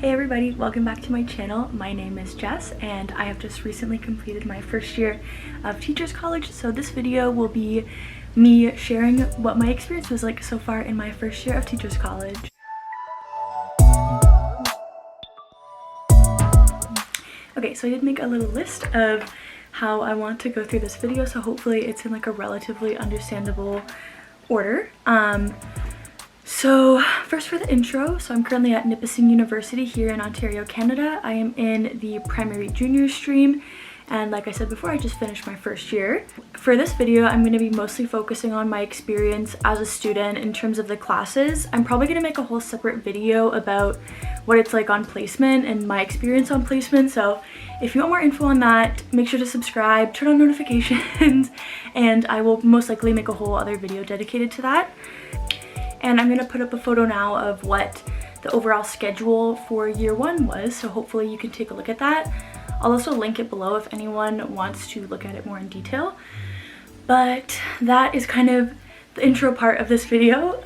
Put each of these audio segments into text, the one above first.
Hey everybody, welcome back to my channel. My name is Jess and I have just recently completed my first year of Teachers College, so this video will be me sharing what my experience was like so far in my first year of Teachers College. Okay, so I did make a little list of how I want to go through this video, so hopefully it's in like a relatively understandable order. So first for the intro, so I'm currently at Nipissing University here in Ontario, Canada. I am in the primary junior stream, and like I said before, I just finished my first year. For this video, I'm going to be mostly focusing on my experience as a student in terms of the classes. I'm probably going to make a whole separate video about what it's like on placement and my experience on placement, so if you want more info on that, make sure to subscribe, turn on notifications, and I will most likely make a whole other video dedicated to that. And I'm going to put up a photo now of what the overall schedule for year one was, so hopefully you can take a look at that. I'll also link it below if anyone wants to look at it more in detail. But that is kind of the intro part of this video.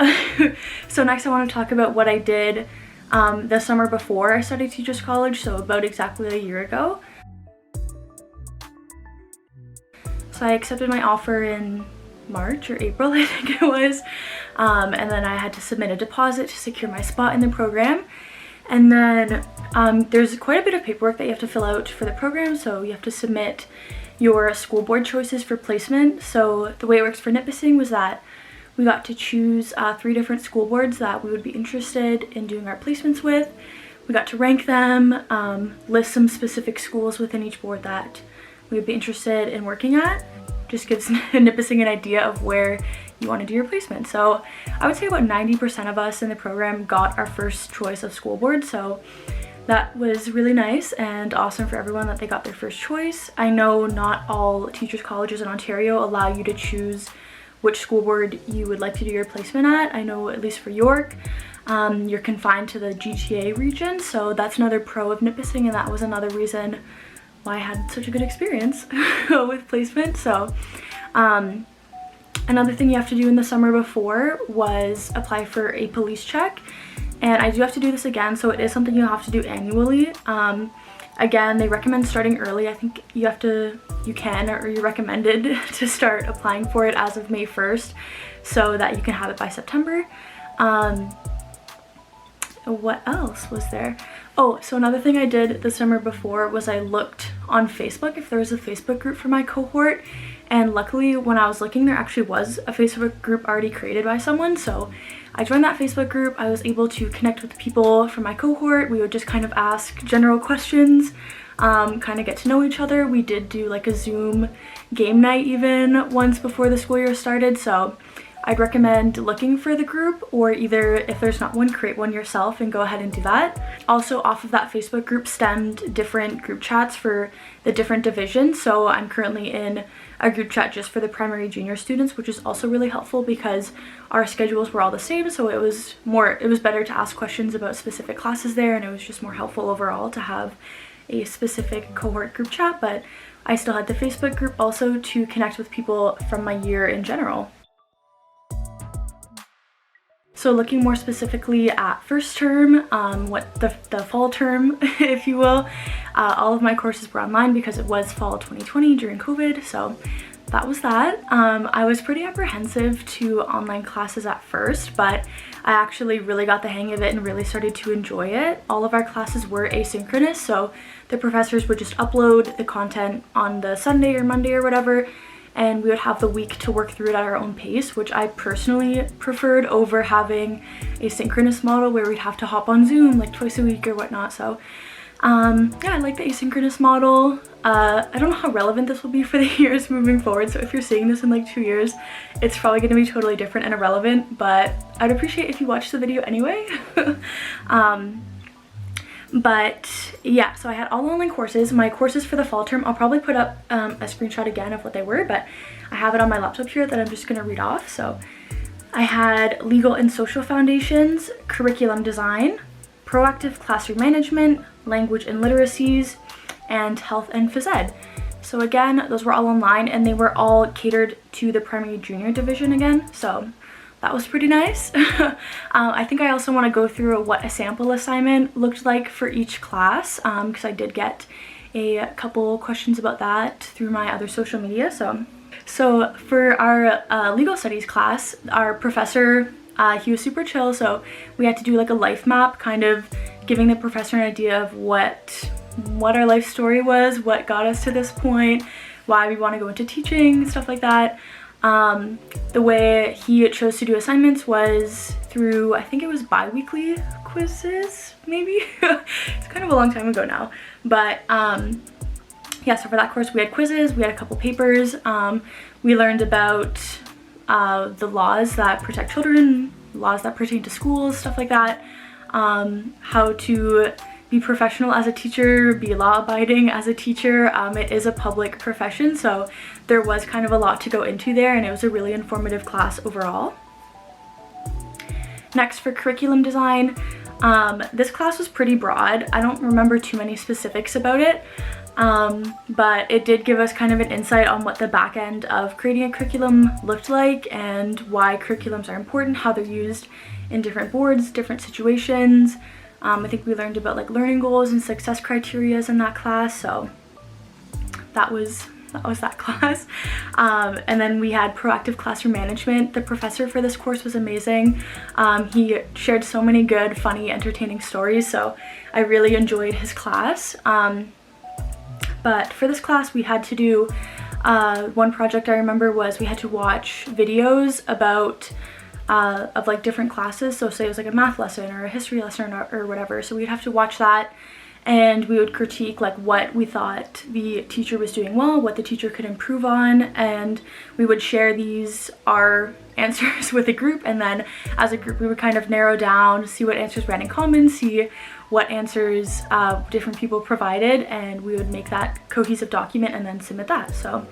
So next I want to talk about what I did the summer before I started Teachers College, so about exactly a year ago. So I accepted my offer in March or April, I think it was. And then I had to submit a deposit to secure my spot in the program. And then there's quite a bit of paperwork that you have to fill out for the program. So you have to submit your school board choices for placement. So the way it works for Nipissing was that we got to choose 3 different school boards that we would be interested in doing our placements with. We got to rank them, list some specific schools within each board that we would be interested in working at. Just gives Nipissing an idea of where you want to do your placement. So I would say about 90% of us in the program got our first choice of school board, so that was really nice and awesome for everyone that they got their first choice. I know not all teachers colleges in Ontario allow you to choose which school board you would like to do your placement at. I know at least for York, you're confined to the GTA region, so that's another pro of Nipissing, and that was another reason why I had such a good experience with placement. So another thing you have to do in the summer before was apply for a police check, and I do have to do this again, so it is something you have to do annually. Again, they recommend starting early. I think you're recommended to start applying for it as of May 1st so that you can have it by September. What else was there? Oh, so another thing I did the summer before was I looked on Facebook if there was a Facebook group for my cohort, and luckily when I was looking there actually was a Facebook group already created by someone, so I joined that Facebook group. I was able to connect with people from my cohort. We would just kind of ask general questions, kind of get to know each other. We did do like a Zoom game night even once before the school year started, so I'd recommend looking for the group, or either if there's not one, create one yourself and go ahead and do that. Also, off of that Facebook group stemmed different group chats for the different divisions. So I'm currently in a group chat just for the primary junior students, which is also really helpful because our schedules were all the same. So it was better to ask questions about specific classes there, and it was just more helpful overall to have a specific cohort group chat. But I still had the Facebook group also to connect with people from my year in general. So looking more specifically at first term, what the fall term, if you will, all of my courses were online because it was fall 2020 during COVID, so that was that. I was pretty apprehensive to online classes at first, but I actually really got the hang of it and really started to enjoy it. All of our classes were asynchronous, so the professors would just upload the content on the Sunday or Monday or whatever, and we would have the week to work through it at our own pace, which I personally preferred over having a synchronous model where we'd have to hop on Zoom like twice a week or whatnot. So yeah, I like the asynchronous model. I don't know how relevant this will be for the years moving forward, so if you're seeing this in like 2 years, it's probably going to be totally different and irrelevant, but I'd appreciate if you watch the video anyway. But yeah, so I had all online courses. My courses for the fall term, I'll probably put up a screenshot again of what they were, but I have it on my laptop here that I'm just going to read off. So I had Legal and Social Foundations, Curriculum Design, Proactive Classroom Management, Language and Literacies, and Health and Phys Ed. So again, those were all online and they were all catered to the primary junior division again. So that was pretty nice. I think I also want to go through what a sample assignment looked like for each class, because I did get a couple questions about that through my other social media. So for our legal studies class, our professor, he was super chill, so we had to do like a life map, kind of giving the professor an idea of what our life story was, what got us to this point, why we want to go into teaching, stuff like that. The way he chose to do assignments was through, I think it was bi-weekly quizzes, maybe? It's kind of a long time ago now. But yeah, so for that course we had quizzes, we had a couple papers. We learned about the laws that protect children, laws that pertain to schools, stuff like that. How to be professional as a teacher, be law-abiding as a teacher. It is a public profession, so there was kind of a lot to go into there, and it was a really informative class overall. Next, for curriculum design, this class was pretty broad. I don't remember too many specifics about it, but it did give us kind of an insight on what the back end of creating a curriculum looked like and why curriculums are important, how they're used in different boards, different situations. I think we learned about like learning goals and success criteria in that class, so that was that class. And then we had proactive classroom management. The professor for this course was amazing. He shared so many good, funny, entertaining stories, so I really enjoyed his class. But for this class we had to do, one project I remember was we had to watch videos about of like different classes. So say it was like a math lesson or a history lesson or whatever, so we'd have to watch that and we would critique like what we thought the teacher was doing well, what the teacher could improve on, and we would share our answers with a group, and then as a group we would kind of narrow down, see what answers we had in common, see what answers different people provided, and we would make that cohesive document and then submit that. So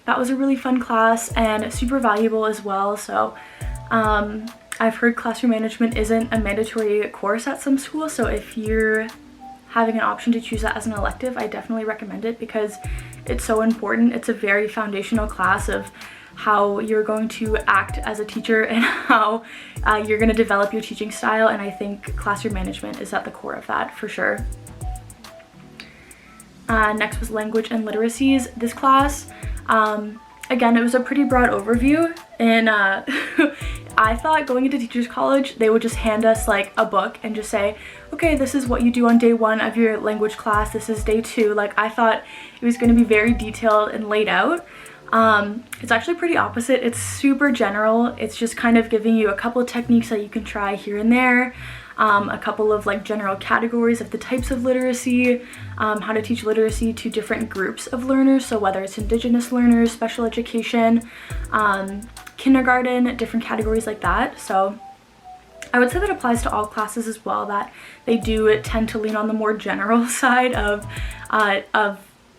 that was a really fun class and super valuable as well. So I've heard classroom management isn't a mandatory course at some schools, so if you're having an option to choose that as an elective, I definitely recommend it because it's so important. It's a very foundational class of how you're going to act as a teacher and how you're going to develop your teaching style, and I think classroom management is at the core of that for sure. Next was language and literacies. This class, again, it was a pretty broad overview, and I thought going into teachers college they would just hand us like a book and just say, okay, this is what you do on day 1 of your language class, this is day 2. Like, I thought it was going to be very detailed and laid out. It's actually pretty opposite. It's super general. It's just kind of giving you a couple of techniques that you can try here and there, a couple of like general categories of the types of literacy, how to teach literacy to different groups of learners, so whether it's Indigenous learners, special education, kindergarten, different categories like that. So I would say that applies to all classes as well, that they do tend to lean on the more general side of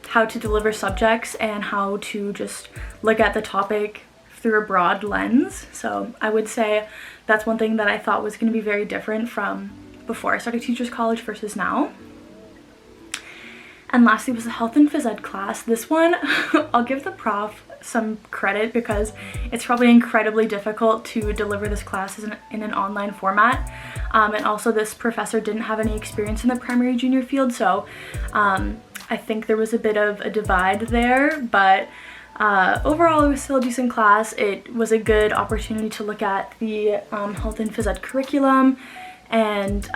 how to deliver subjects and how to just look at the topic through a broad lens. So I would say that's one thing that I thought was going to be very different from before I started teachers college versus now. And lastly was the health and phys ed class. This one, I'll give the prof some credit because it's probably incredibly difficult to deliver this class in an online format. And also this professor didn't have any experience in the primary junior field, so I think there was a bit of a divide there, but overall it was still a decent class. It was a good opportunity to look at the health and phys ed curriculum, and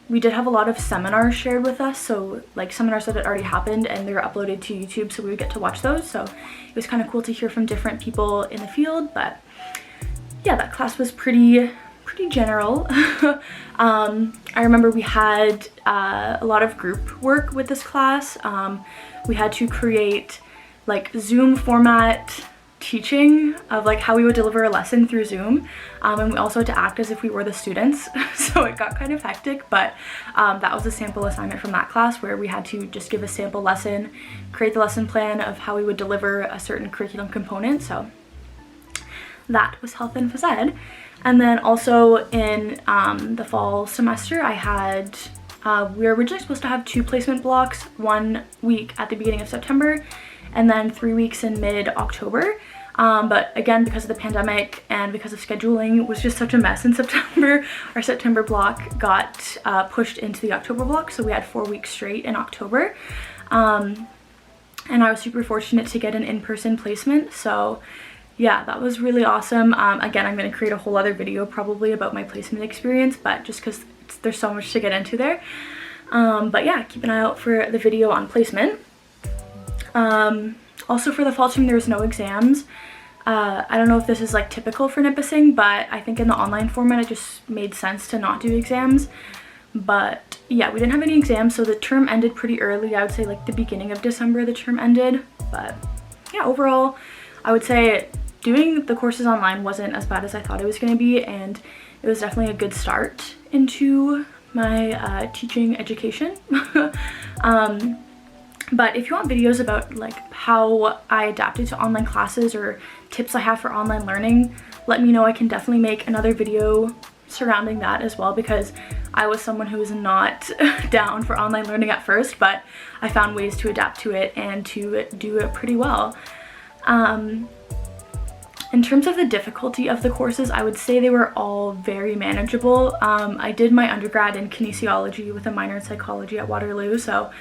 we did have a lot of seminars shared with us, so like seminars that had already happened and they were uploaded to YouTube, so we would get to watch those. So it was kind of cool to hear from different people in the field. But yeah, that class was pretty general. I remember we had a lot of group work with this class. We had to create like Zoom format teaching of like how we would deliver a lesson through Zoom, and we also had to act as if we were the students, so it got kind of hectic. But that was a sample assignment from that class where we had to just give a sample lesson, create the lesson plan of how we would deliver a certain curriculum component. So that was health and phys ed. And then also in the fall semester I had we were originally supposed to have 2 placement blocks, 1 week at the beginning of September and then 3 weeks in mid-October. But again, because of the pandemic and because of scheduling, it was just such a mess in September. Our September block got pushed into the October block, so we had 4 weeks straight in October. And I was super fortunate to get an in-person placement, so yeah, that was really awesome. Again, I'm going to create a whole other video probably about my placement experience, but just because there's so much to get into there. But yeah, keep an eye out for the video on placement. Also for the fall term, there was no exams. I don't know if this is like typical for Nipissing, but I think in the online format it just made sense to not do exams. But yeah, we didn't have any exams, so the term ended pretty early. I would say like the beginning of December the term ended. But yeah, overall I would say doing the courses online wasn't as bad as I thought it was going to be, and it was definitely a good start into my teaching education. But if you want videos about like how I adapted to online classes or tips I have for online learning, let me know. I can definitely make another video surrounding that as well, because I was someone who was not down for online learning at first, but I found ways to adapt to it and to do it pretty well. In terms of the difficulty of the courses, I would say they were all very manageable. I did my undergrad in kinesiology with a minor in psychology at Waterloo, so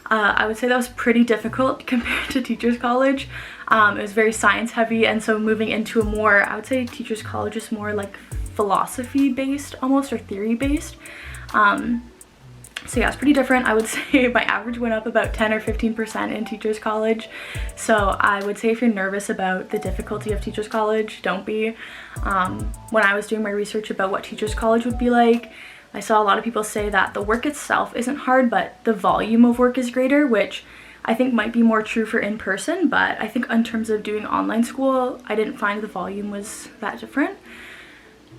I would say that was pretty difficult compared to Teachers College. It was very science heavy, and so moving into a more, I would say Teachers College is more like philosophy based almost, or theory based. So yeah, it's pretty different. I would say my average went up about 10 or 15% in Teachers College. So I would say if you're nervous about the difficulty of Teachers College, don't be. When I was doing my research about what Teachers College would be like, I saw a lot of people say that the work itself isn't hard, but the volume of work is greater, which I think might be more true for in-person, but I think in terms of doing online school, I didn't find the volume was that different.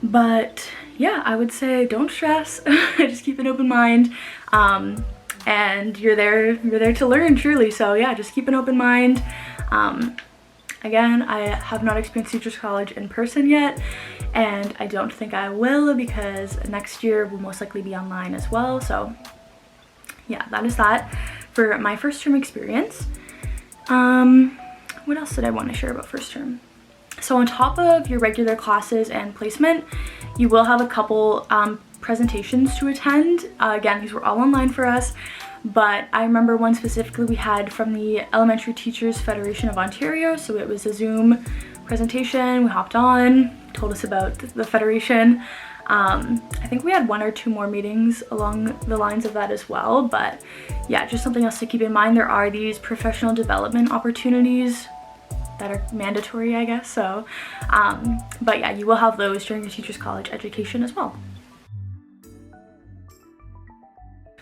But yeah, I would say don't stress, just keep an open mind, and you're there to learn, truly. So yeah, just keep an open mind. Again, I have not experienced Teachers College in person yet, and I don't think I will, because next year will most likely be online as well. So yeah, that is that for my first term experience. What else did I want to share about first term? So on top of your regular classes and placement, you will have a couple presentations to attend. Again, these were all online for us, but I remember one specifically we had from the Elementary Teachers Federation of Ontario. So it was a Zoom presentation. We hopped on, told us about the federation. I think we had 1 or 2 more meetings along the lines of that as well, but yeah, just something else to keep in mind. There are these professional development opportunities that are mandatory, I guess. So but yeah, you will have those during your Teachers College education as well.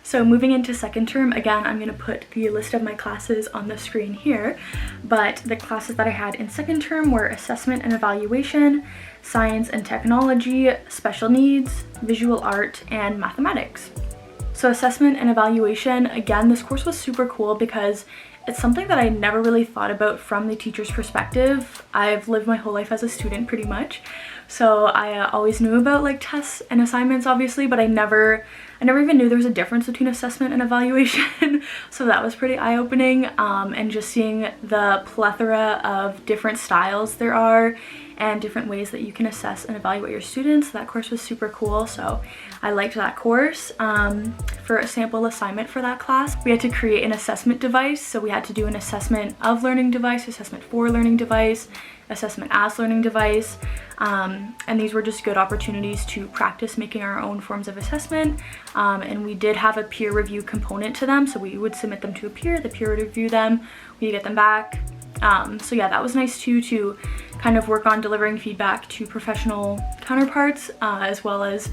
So moving into second term, again, I'm going to put the list of my classes on the screen here, but the classes that I had in second term were assessment and evaluation, science and technology, special needs, visual art, and mathematics. So assessment and evaluation, again, this course was super cool because it's something that I never really thought about from the teacher's perspective. I've lived my whole life as a student pretty much, so I always knew about like tests and assignments obviously, but I never even knew there was a difference between assessment and evaluation. So that was pretty eye-opening, and just seeing the plethora of different styles there are and different ways that you can assess and evaluate your students. That course was super cool, so I liked that course. For a sample assignment for that class, we had to create an assessment device. So we had to do an assessment of learning device, assessment for learning device, assessment as learning device, and these were just good opportunities to practice making our own forms of assessment, and we did have a peer review component to them, so we would submit them to a peer, the peer would review them, we get them back. So yeah, that was nice too, to kind of work on delivering feedback to professional counterparts, as well as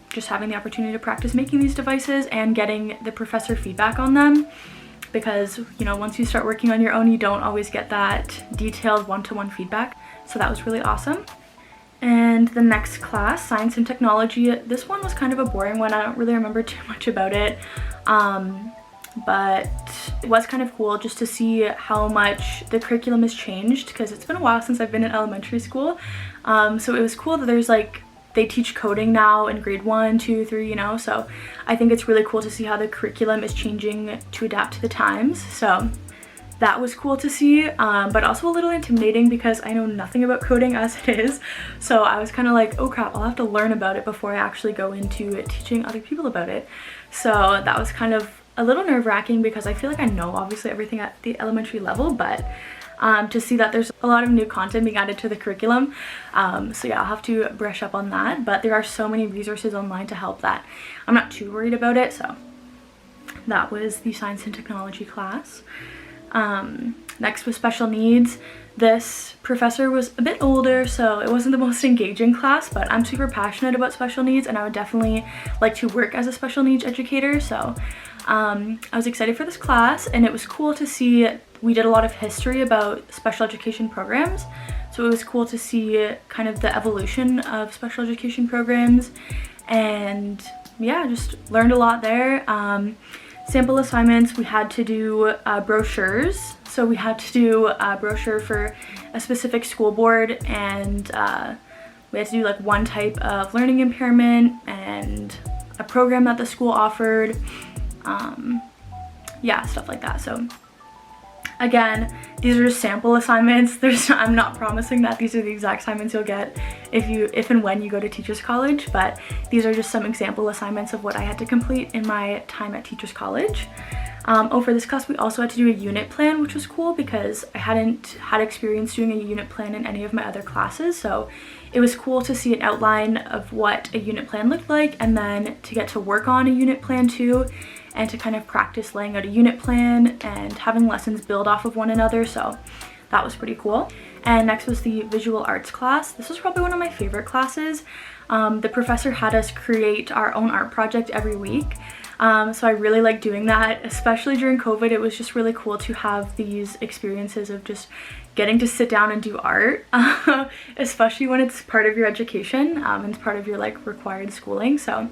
just having the opportunity to practice making these devices and getting the professor feedback on them. Because, you know, once you start working on your own, you don't always get that detailed one-to-one feedback. So that was really awesome. And the next class, science and technology, this one was kind of a boring one. I don't really remember too much about it. But it was kind of cool just to see how much the curriculum has changed, because it's been a while since I've been in elementary school. So it was cool that there's like, they teach coding now in grade 1, 2, 3, you know, so I think it's really cool to see how the curriculum is changing to adapt to the times. So that was cool to see, but also a little intimidating because I know nothing about coding as it is. So I was kind of like, oh crap, I'll have to learn about it before I actually go into teaching other people about it. So that was kind of a little nerve-wracking because I feel like I know obviously everything at the elementary level, but to see that there's a lot of new content being added to the curriculum. So yeah, I'll have to brush up on that, but there are so many resources online to help that I'm not too worried about it. So that was the science and technology class. Next was special needs. This professor was a bit older, so it wasn't the most engaging class, but I'm super passionate about special needs and I would definitely like to work as a special needs educator. So I was excited for this class, and it was cool to see. We did a lot of history about special education programs, so it was cool to see kind of the evolution of special education programs, and yeah, just learned a lot there. Sample assignments, we had to do brochures. So we had to do a brochure for a specific school board, and we had to do like one type of learning impairment and a program that the school offered. Yeah, stuff like that. So again, these are just sample assignments. I'm not promising that these are the exact assignments you'll get if and when you go to Teachers College, but these are just some example assignments of what I had to complete in my time at Teachers College. For this class we also had to do a unit plan, which was cool because I hadn't had experience doing a unit plan in any of my other classes, so it was cool to see an outline of what a unit plan looked like, and then to get to work on a unit plan too, and to kind of practice laying out a unit plan and having lessons build off of one another. So that was pretty cool. And next was the visual arts class. This was probably one of my favorite classes. The professor had us create our own art project every week. So I really like doing that, especially during COVID. It was just really cool to have these experiences of just getting to sit down and do art, especially when it's part of your education and it's part of your like required schooling. So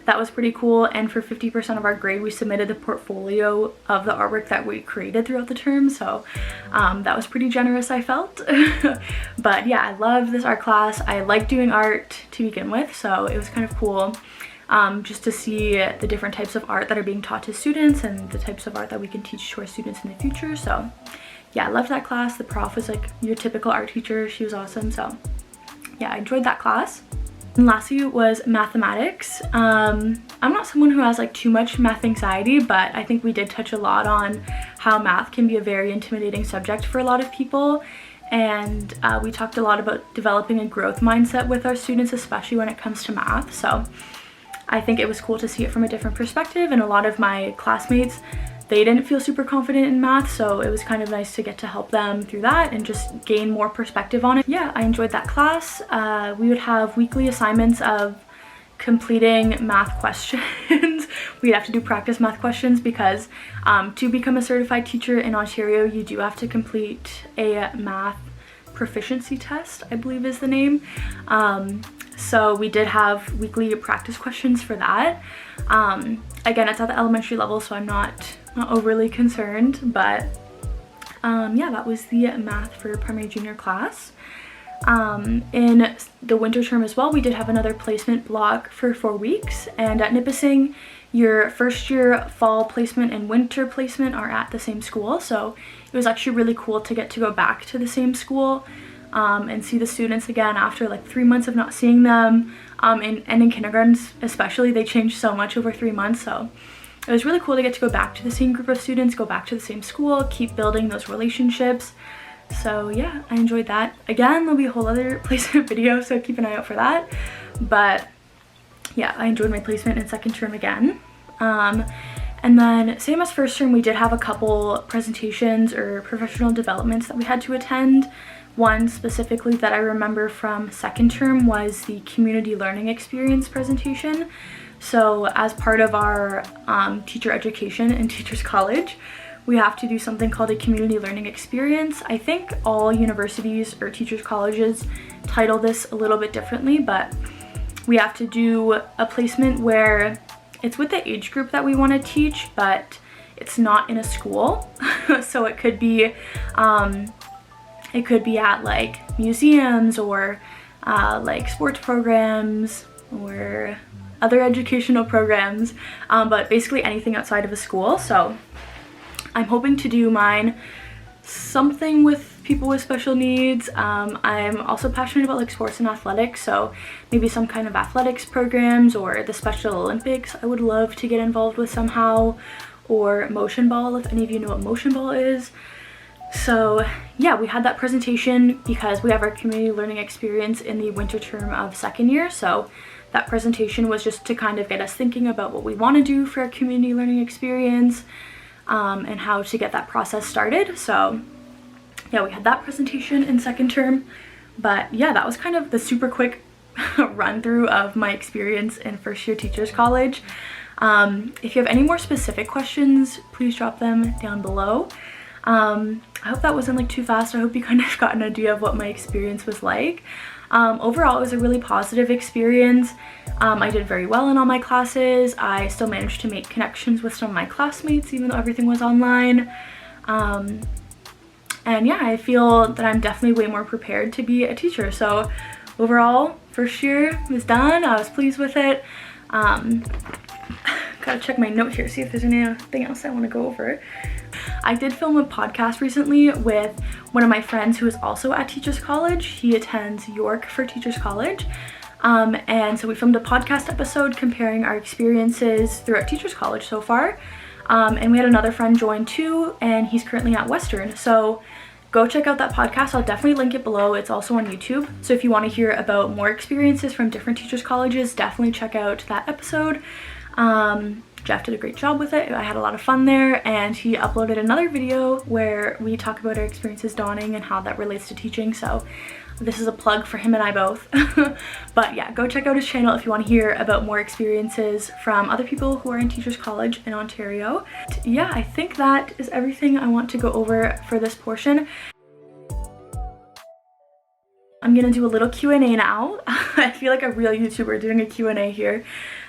that was pretty cool. And for 50% of our grade, we submitted the portfolio of the artwork that we created throughout the term. So that was pretty generous, I felt. But yeah, I love this art class. I like doing art to begin with, so it was kind of cool just to see the different types of art that are being taught to students and the types of art that we can teach to our students in the future. So yeah, I loved that class. The prof was like your typical art teacher. She was awesome. So yeah, I enjoyed that class. And lastly was mathematics. I'm not someone who has like too much math anxiety, but I think we did touch a lot on how math can be a very intimidating subject for a lot of people. And we talked a lot about developing a growth mindset with our students, especially when it comes to math. So I think it was cool to see it from a different perspective, and a lot of my classmates, they didn't feel super confident in math, so it was kind of nice to get to help them through that and just gain more perspective on it. Yeah, I enjoyed that class. We would have weekly assignments of completing math questions. We'd have to do practice math questions because to become a certified teacher in Ontario, you do have to complete a math proficiency test, I believe is the name. So we did have weekly practice questions for that. Again, it's at the elementary level, so I'm not overly concerned, but yeah, that was the math for primary junior class. In the winter term as well, we did have another placement block for 4 weeks, and at Nipissing, your first year fall placement and winter placement are at the same school, so it was actually really cool to get to go back to the same school and see the students again after like 3 months of not seeing them. And in kindergarten especially, they changed so much over 3 months, so it was really cool to get to go back to the same group of students, go back to the same school, keep building those relationships. So yeah, I enjoyed that. Again, there'll be a whole other placement video, so keep an eye out for that. But yeah, I enjoyed my placement in second term again. And then same as first term, we did have a couple presentations or professional developments that we had to attend. One specifically that I remember from second term was the community learning experience presentation. So as part of our teacher education in Teachers College, we have to do something called a community learning experience. I think all universities or teachers colleges title this a little bit differently, but we have to do a placement where it's with the age group that we want to teach, but it's not in a school. So it could be at like museums or like sports programs or other educational programs, but basically anything outside of a school. So I'm hoping to do mine something with people with special needs. I'm also passionate about like sports and athletics, so maybe some kind of athletics programs or the Special Olympics I would love to get involved with somehow, or motion ball, if any of you know what motion ball is. So yeah, we had that presentation because we have our community learning experience in the winter term of second year, so that presentation was just to kind of get us thinking about what we want to do for our community learning experience, and how to get that process started. So yeah, we had that presentation in second term. But yeah, that was kind of the super quick run through of my experience in first year teachers college. If you have any more specific questions, please drop them down below. I hope that wasn't like too fast. I hope you kind of got an idea of what my experience was like. Overall, it was a really positive experience. I did very well in all my classes. I still managed to make connections with some of my classmates even though everything was online. And yeah, I feel that I'm definitely way more prepared to be a teacher. So overall, first year was done. I was pleased with it. Gotta check my note here, see if there's anything else I want to go over. I did film a podcast recently with one of my friends who is also at Teachers College. He attends York for Teachers College. And so we filmed a podcast episode comparing our experiences throughout Teachers College so far. And we had another friend join too, and he's currently at Western. So go check out that podcast. I'll definitely link it below. It's also on YouTube. So if you want to hear about more experiences from different teachers colleges, definitely check out that episode. Jeff did a great job with it. I had a lot of fun there, and he uploaded another video where we talk about our experiences donning and how that relates to teaching. So this is a plug for him and I both. But yeah, go check out his channel if you want to hear about more experiences from other people who are in Teachers College in Ontario. Yeah, I think that is everything I want to go over for this portion. I'm gonna do a little Q&A now. I feel like a real YouTuber doing a Q&A here.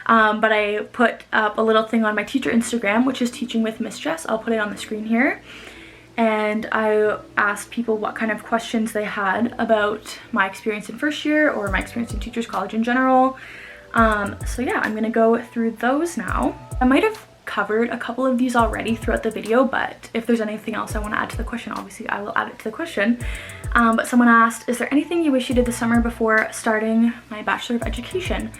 But I put up a little thing on my teacher Instagram, which is Teaching with Miss Jess. I'll put it on the screen here. And I asked people what kind of questions they had about my experience in first year or my experience in Teachers College in general. So yeah, I'm gonna go through those now. I might have covered a couple of these already throughout the video, but if there's anything else I want to add to the question, obviously I will add it to the question. But someone asked, is there anything you wish you did this summer before starting my Bachelor of Education?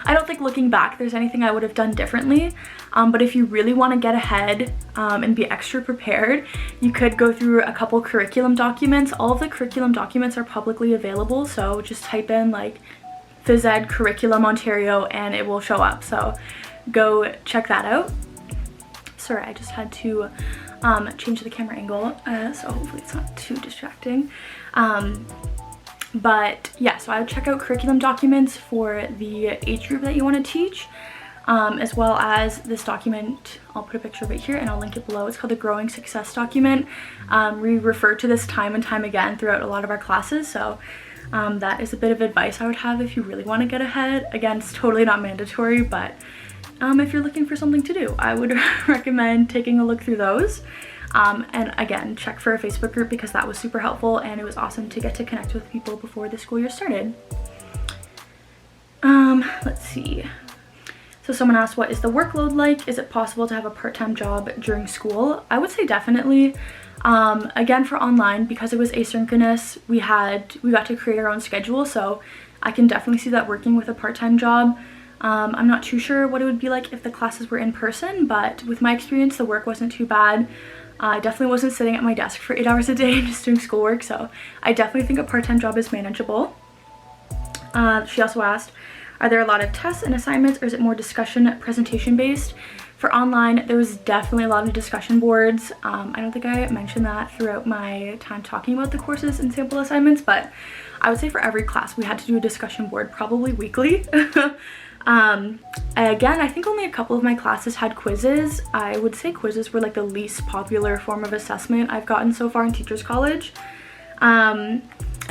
I don't think looking back there's anything I would have done differently, but if you really want to get ahead and be extra prepared, you could go through a couple curriculum documents. All of the curriculum documents are publicly available, so just type in like Phys Ed Curriculum Ontario and it will show up, so go check that out. Sorry, I just had to change the camera angle, so hopefully it's not too distracting. But yeah, so I would check out curriculum documents for the age group that you want to teach, as well as this document. I'll put a picture of it here and I'll link it below. It's called the Growing Success document. We refer to this time and time again throughout a lot of our classes, so that is a bit of advice I would have if you really want to get ahead. Again, it's totally not mandatory, but if you're looking for something to do, I would recommend taking a look through those. And again, check for a Facebook group because that was super helpful and it was awesome to get to connect with people before the school year started. Let's see. So someone asked, what is the workload like? Is it possible to have a part-time job during school? I would say definitely. Again, for online, because it was asynchronous, we got to create our own schedule, so I can definitely see that working with a part-time job. I'm not too sure what it would be like if the classes were in person, but with my experience, the work wasn't too bad. I definitely wasn't sitting at my desk for 8 hours a day just doing schoolwork, so I definitely think a part-time job is manageable. She also asked, are there a lot of tests and assignments, or is it more discussion presentation based? For online, there was definitely a lot of discussion boards. I don't think I mentioned that throughout my time talking about the courses and sample assignments, but I would say for every class we had to do a discussion board probably weekly. Again, I think only a couple of my classes had quizzes. I would say quizzes were like the least popular form of assessment I've gotten so far in Teachers College. And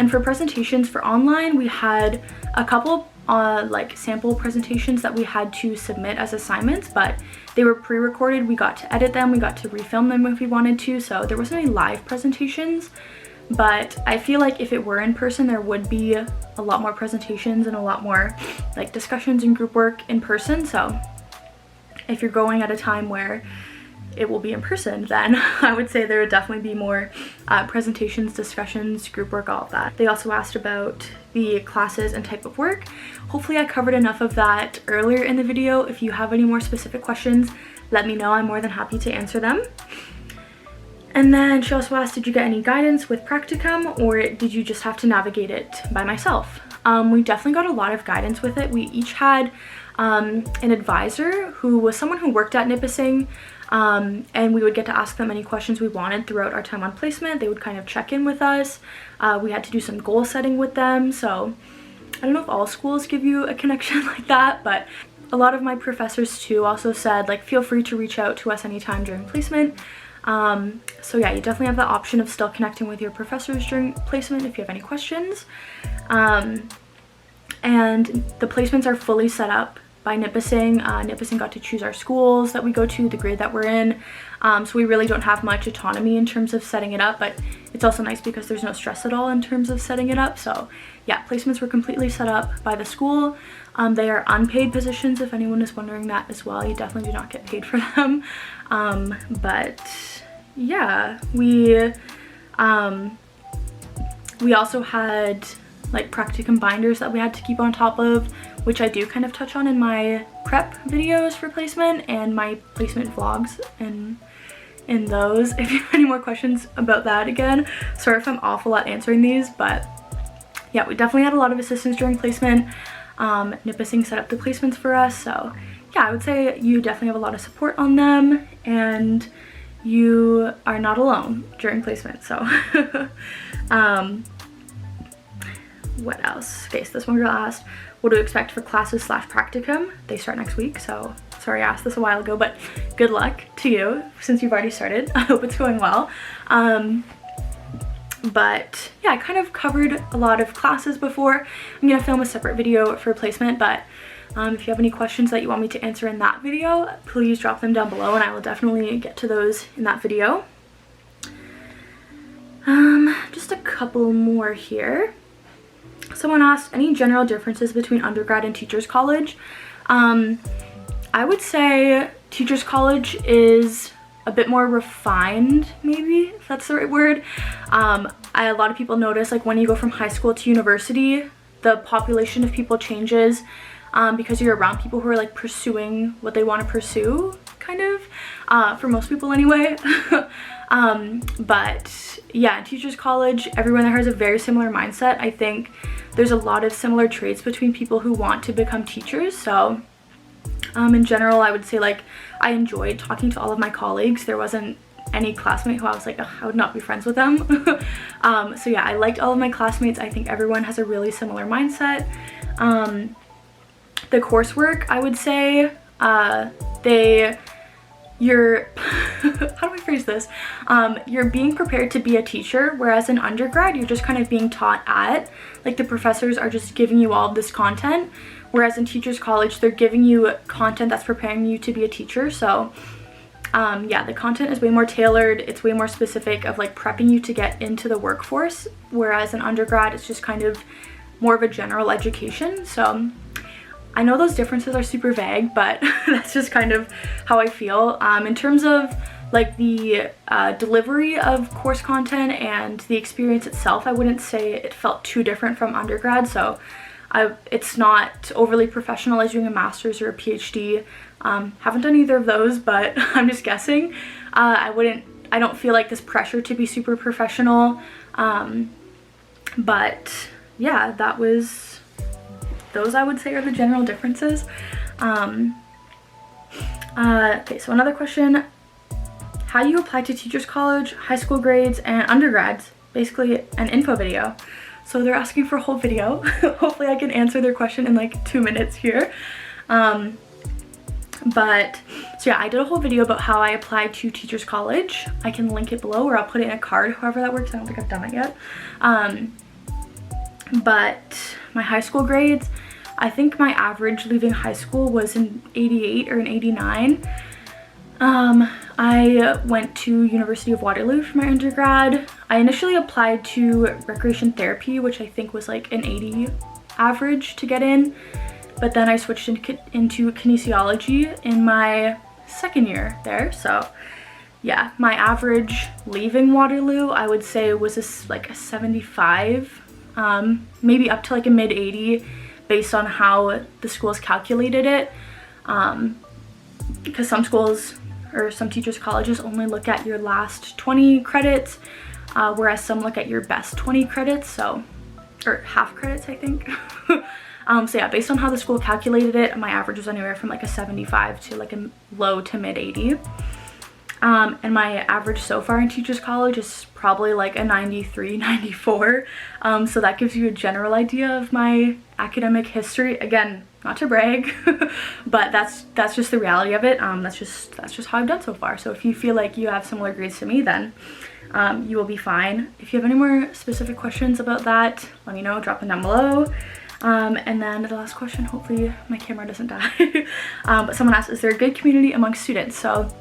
for presentations for online, we had a couple like sample presentations that we had to submit as assignments, but they were pre-recorded. We got to edit them, we got to refilm them if we wanted to, so there wasn't any live presentations. But I feel like if it were in person, there would be a lot more presentations and a lot more like discussions and group work in person. So if you're going at a time where it will be in person, then I would say there would definitely be more presentations, discussions, group work, all of that. They also asked about the classes and type of work. Hopefully I covered enough of that earlier in the video. If you have any more specific questions, let me know. I'm more than happy to answer them. And then she also asked, did you get any guidance with practicum, or did you just have to navigate it by myself? We definitely got a lot of guidance with it. We each had an advisor who was someone who worked at Nipissing, and we would get to ask them any questions we wanted throughout our time on placement. They would kind of check in with us. We had to do some goal setting with them. So I don't know if all schools give you a connection like that, but a lot of my professors too also said, like, feel free to reach out to us anytime during placement. So yeah, you definitely have the option of still connecting with your professors during placement if you have any questions. And the placements are fully set up by Nipissing. Nipissing got to choose our schools that we go to, the grade that we're in. So we really don't have much autonomy in terms of setting it up, but it's also nice because there's no stress at all in terms of setting it up. So yeah, placements were completely set up by the school. They are unpaid positions, if anyone is wondering that as well. You definitely do not get paid for them. But yeah, we also had like practicum binders that we had to keep on top of, which I do kind of touch on in my prep videos for placement and my placement vlogs and in those. If you have any more questions about that, again, sorry if I'm awful at answering these, but yeah, we definitely had a lot of assistance during placement. Nipissing set up the placements for us, so yeah, I would say you definitely have a lot of support on them, and you are not alone during placement. So what else? Okay, so this one girl asked, what do you expect for classes / practicum? They start next week, so sorry I asked this a while ago, but good luck to you since you've already started. I hope it's going well. But yeah, I kind of covered a lot of classes before. I'm gonna film a separate video for placement, but if you have any questions that you want me to answer in that video, please drop them down below and I will definitely get to those in that video. Just a couple more here. Someone asked, any general differences between undergrad and teachers college? I would say teachers college is a bit more refined, maybe, if that's the right word. A lot of people notice, like, when you go from high school to university, the population of people changes because you're around people who are like pursuing what they want to pursue, kind of, for most people anyway. But yeah, in teachers college, everyone there has a very similar mindset. I think there's a lot of similar traits between people who want to become teachers. So in general, I would say, like, I enjoyed talking to all of my colleagues. There wasn't any classmate who I was like, ugh, I would not be friends with them. So yeah, I liked all of my classmates. I think everyone has a really similar mindset. The coursework, I would say, you're how do I phrase this? You're being prepared to be a teacher, whereas in undergrad, you're just kind of being taught at, like, the professors are just giving you all of this content, whereas in teachers college, they're giving you content that's preparing you to be a teacher. So yeah, the content is way more tailored. It's way more specific of, like, prepping you to get into the workforce, whereas in undergrad, it's just kind of more of a general education. So I know those differences are super vague, but that's just kind of how I feel. In terms of, like, the delivery of course content and the experience itself, I wouldn't say it felt too different from undergrad. So it's not overly professional as doing a master's or a PhD. Haven't done either of those, but I'm just guessing. I don't feel like this pressure to be super professional. But yeah, those I would say are the general differences. Okay, so another question, how you apply to teachers college, high school grades, and undergrads, basically an info video. So they're asking for a whole video. Hopefully I can answer their question in like 2 minutes here. But so yeah, I did a whole video about how I applied to teachers college. I can link it below, or I'll put it in a card, however that works. I don't think I've done it yet. But my high school grades, I think my average leaving high school was an 88 or an 89. I went to University of Waterloo for my undergrad. I initially applied to recreation therapy, which I think was like an 80 average to get in, but then I switched into kinesiology in my second year there. So yeah, my average leaving Waterloo, I would say was like a 75, maybe up to like a mid 80 based on how the schools calculated it. Because some schools or some teachers' colleges only look at your last 20 credits, whereas some look at your best 20 credits, so, or half credits, I think. So yeah, based on how the school calculated it, my average was anywhere from like a 75 to like a low to mid 80. And my average so far in teachers college is probably like a 93, 94. So that gives you a general idea of my academic history. Again, not to brag, but that's just the reality of it. That's just how I've done so far. So if you feel like you have similar grades to me, then you will be fine. If you have any more specific questions about that, let me know, drop them down below. And then the last question, hopefully my camera doesn't die. But someone asked, is there a good community among students? So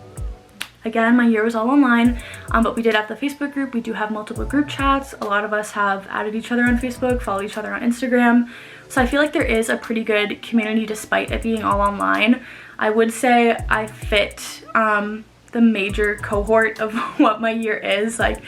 again, my year was all online, but we did have the Facebook group. We do have multiple group chats. A lot of us have added each other on Facebook, followed each other on Instagram. So I feel like there is a pretty good community despite it being all online. I would say I fit the major cohort of what my year is, like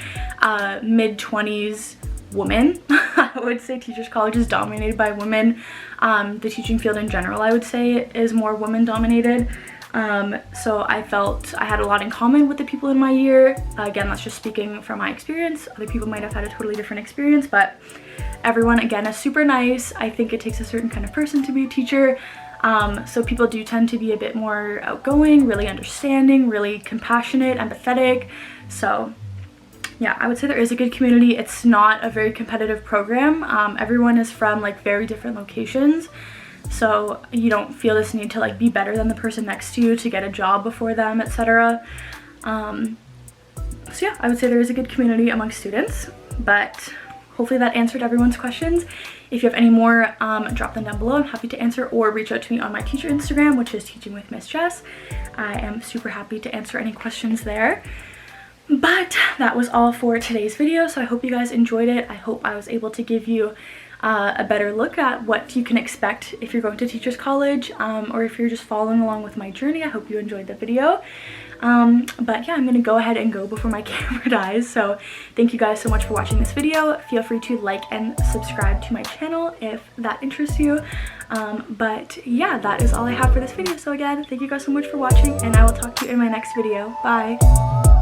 mid-20s women. I would say teachers college is dominated by women. The teaching field in general, I would say, is more women dominated. So I felt I had a lot in common with the people in my year. Again, that's just speaking from my experience. Other people might have had a totally different experience, but everyone, again, is super nice. I think it takes a certain kind of person to be a teacher. So people do tend to be a bit more outgoing, really understanding, really compassionate, empathetic. So yeah, I would say there is a good community. It's not a very competitive program. Everyone is from like very different locations. So you don't feel this need to like be better than the person next to you to get a job before them, etc. So yeah, I would say there is a good community among students, but hopefully that answered everyone's questions. If you have any more, drop them down below. I'm happy to answer, or reach out to me on my teacher Instagram, which is Teaching with Miss Jess. I am super happy to answer any questions there. But that was all for today's video, so I hope you guys enjoyed it. I hope I was able to give you a better look at what you can expect if you're going to teachers college, or if you're just following along with my journey. I hope you enjoyed the video. But yeah, I'm gonna go ahead and go before my camera dies. So thank you guys so much for watching this video. Feel free to like and subscribe to my channel if that interests you. But yeah, that is all I have for this video. So again, thank you guys so much for watching, and I will talk to you in my next video. Bye.